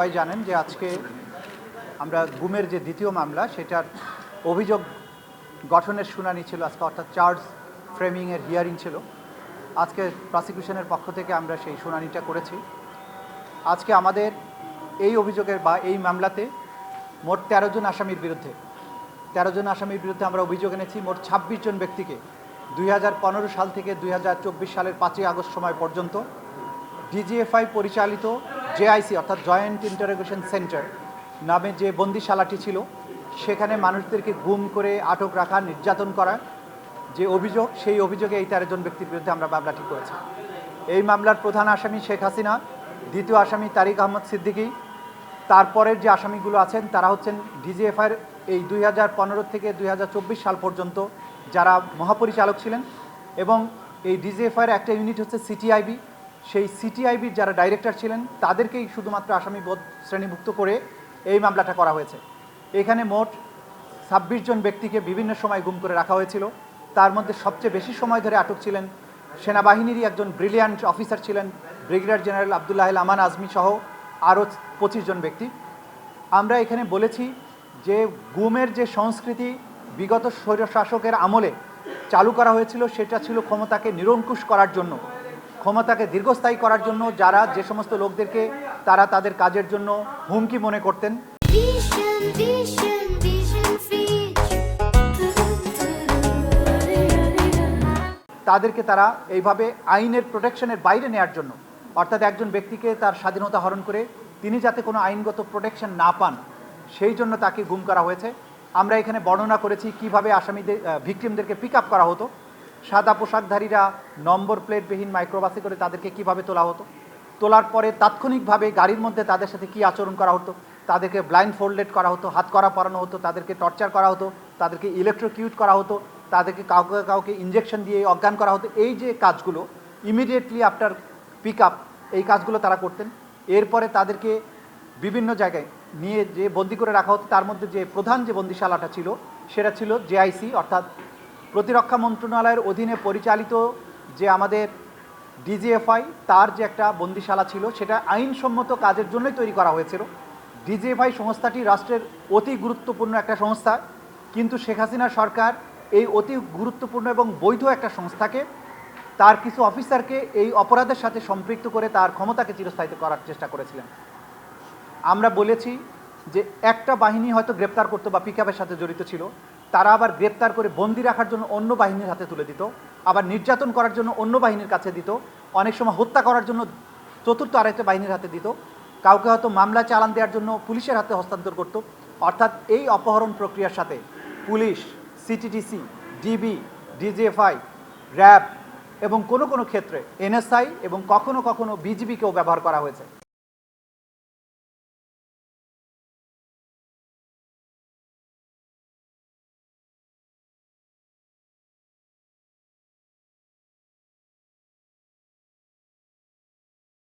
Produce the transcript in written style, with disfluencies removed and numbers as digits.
সবাই জানেন যে আজকে আমরা গুমের যে দ্বিতীয় মামলা সেটার অভিযোগ গঠনের শুনানি ছিল আজকে, অর্থাৎ চার্জ ফ্রেমিংয়ের হিয়ারিং ছিল। আজকে প্রসিকিউশনের পক্ষ থেকে আমরা সেই শুনানিটা করেছি। আজকে আমাদের এই অভিযোগের বা এই মামলাতে মোট 13 জন আসামির বিরুদ্ধে আমরা অভিযোগ এনেছি। মোট 26 জন ব্যক্তিকে 2015 সাল থেকে 2024 সালের 5ই আগস্ট সময় পর্যন্ত ডিজিএফআই পরিচালিত জেআইসি অর্থাৎ জয়েন্ট ইন্টারোগেশন সেন্টার নামে যে বন্দিশালাটি ছিল সেখানে মানুষদেরকে গুম করে আটক রাখা, নির্যাতন করা যে অভিযোগ, সেই অভিযোগে এই 13 জন ব্যক্তির বিরুদ্ধে আমরা মামলাটি করেছি। এই মামলার প্রধান আসামি শেখ হাসিনা, দ্বিতীয় আসামি তারিক আহমদ সিদ্দিকী, তারপরের যে আসামিগুলো আছেন তারা হচ্ছেন ডিজিএফআইয়ের এই 2015 থেকে 2024 সাল পর্যন্ত যারা মহাপরিচালক ছিলেন, এবং এই ডিজিএফআইয়ের একটা ইউনিট হচ্ছে সিটিআইবি, সেই সিটিআইবির যারা ডাইরেক্টর ছিলেন তাদেরকেই শুধুমাত্র আসামি শ্রেণীভুক্ত করে এই মামলাটা করা হয়েছে। এখানে মোট 26 জন ব্যক্তিকে বিভিন্ন সময় গুম করে রাখা হয়েছিল। তার মধ্যে সবচেয়ে বেশি সময় ধরে আটক ছিলেন সেনাবাহিনীরই একজন ব্রিলিয়ান্ট অফিসার ছিলেন ব্রিগেডিয়ার জেনারেল আবদুল্লাহ আমান আজমি সহ আরও 25 জন ব্যক্তি। আমরা এখানে বলেছি যে গুমের যে সংস্কৃতি বিগত স্বৈরশাসকের আমলে চালু করা হয়েছিল সেটা ছিল ক্ষমতাকে নিরঙ্কুশ করার জন্য, ক্ষমতাকে দীর্ঘস্থায়ী করার জন্য, যারা যে সমস্ত লোকদেরকে তারা তাদের কাজের জন্য হুমকি মনে করতেন তাদেরকে তারা এইভাবে আইনের প্রোটেকশনের বাইরে নেওয়ার জন্য, অর্থাৎ একজন ব্যক্তিকে তার স্বাধীনতা হরণ করে তিনি যাতে কোনো আইনগত প্রোটেকশন না পান সেই জন্য তাকে গুম করা হয়েছে। আমরা এখানে বর্ণনা করেছি কিভাবে আসামিদের ভিকটিমদেরকে পিক আপ করা হতো। সাদা পোশাকধারীরা নম্বর প্লেটবিহীন মাইক্রোবাসে করে তাদেরকে কিভাবে তোলা হতো, তোলার পরে তাৎক্ষণিকভাবে গাড়ির মধ্যে তাদের সাথে কী আচরণ করা হতো, তাদেরকে ব্লাইন্ড ফোল্ডেড করা হতো, হাত করা পরানো হতো, তাদেরকে টর্চার করা হতো, তাদেরকে ইলেকট্রোকিউট করা হতো, তাদেরকে কাউকে ইঞ্জেকশন দিয়ে অজ্ঞান করা হতো। এই যে কাজগুলো ইমিডিয়েটলি আফটার পিক আপ এই কাজগুলো তারা করতেন। এরপরে তাদেরকে বিভিন্ন জায়গায় নিয়ে যে বন্দি করে রাখা হতো, তার মধ্যে যে প্রধান যে বন্দিশালাটা ছিল সেটা ছিল জেআইসি অর্থাৎ প্রতিরক্ষা মন্ত্রণালয়ের অধীনে পরিচালিত যে আমাদের ডিজিএফআই, তার যে একটা বন্দিশালা ছিল সেটা আইনসম্মত কাজের জন্যই তৈরি করা হয়েছিল। ডিজিএফআই সংস্থাটি রাষ্ট্রের অতি গুরুত্বপূর্ণ একটা সংস্থা, কিন্তু শেখ হাসিনা সরকার এই অতি গুরুত্বপূর্ণ এবং বৈধ একটা সংস্থাকে তার কিছু অফিসারকে এই অপরাধের সাথে সম্পৃক্ত করে তার ক্ষমতাকে চিরস্থায়িত করার চেষ্টা করেছিলেন। আমরা বলেছি যে একটা বাহিনী হয়তো গ্রেপ্তার করতো বা পিকআপের সাথে জড়িত ছিল, তারা আবার গ্রেপ্তার করে বন্দি রাখার জন্য অন্য বাহিনীর হাতে তুলে দিত, আবার নির্যাতন করার জন্য অন্য বাহিনীর কাছে দিত, অনেক সময় হত্যা করার জন্য চতুর্থ আরেকটা বাহিনীর হাতে দিত, কাউকে হয়তো মামলা চালান দেওয়ার জন্য পুলিশের হাতে হস্তান্তর করত। অর্থাৎ এই অপহরণ প্রক্রিয়ার সাথে police, CTTC, DB, DGFI, RAB এবং কোনো ক্ষেত্রে এনএসআই এবং কখনো কখনো বিজিবিকেও ব্যবহার করা হয়েছে।